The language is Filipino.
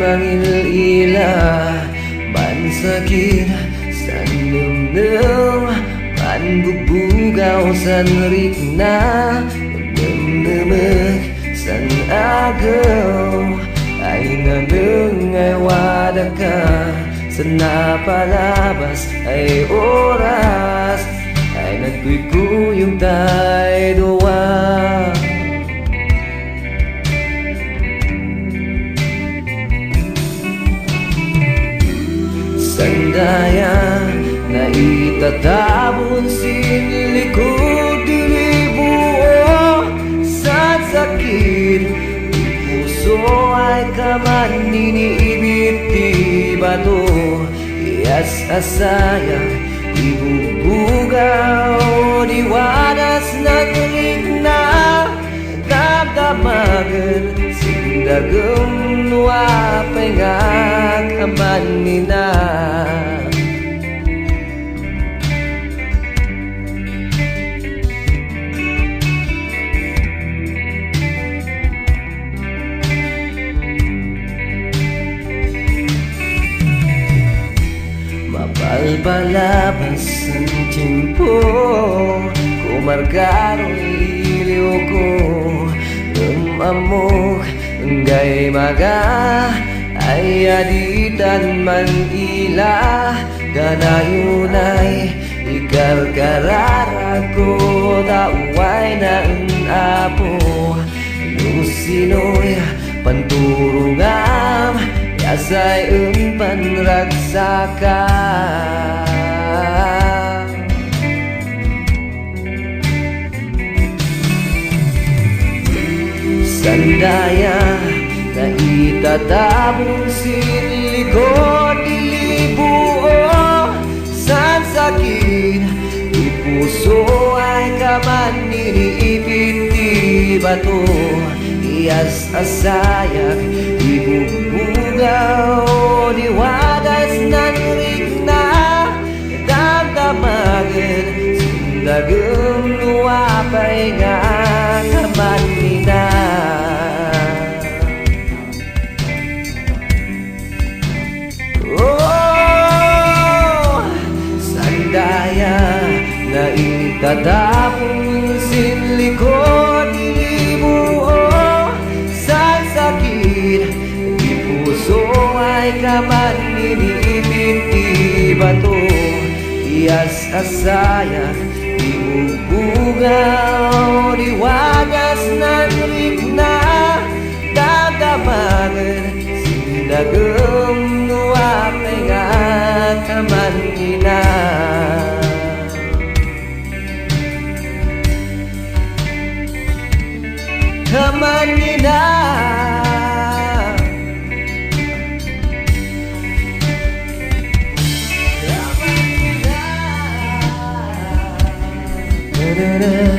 mangil-ila mansakit sa numnum manbubugaw sa rikna nagdamdamag sa agaw ay nanangay wada ka sa napalabas ay oras ay nagtuykuyong tayo duwa. Sandaya na itatabon sin likod dilibuo sa sakit di puso ay kaman niniibit di bato iyas asaya ibubugaw di wadas ng ligna damdamagan sindagam wapay nga kaman nina. Mapalpalabas ang tiyempo kumargaro'y iliw ko lumamok ngay maga ay aditan man ila ganayon ay ikarkarara ko taway na ang apo lusinoy panturungam yasay ang panragsaka. Sandaya na itatabong sin likod dilibuo sa sakit di puso ay kaman niniipit di bato iyas asayak ibubugaw di wadas ng rigna damdamagan sindagam luwapay nga kaman nina. Na itatapong sin likod dilibuo sa sakit di puso ay kaman niniipit di bato iyas asaya ibubugaw di wagas ng rigna damdamagan sindagam wapay nga kaman nina. Kaman nina. Kaman nina.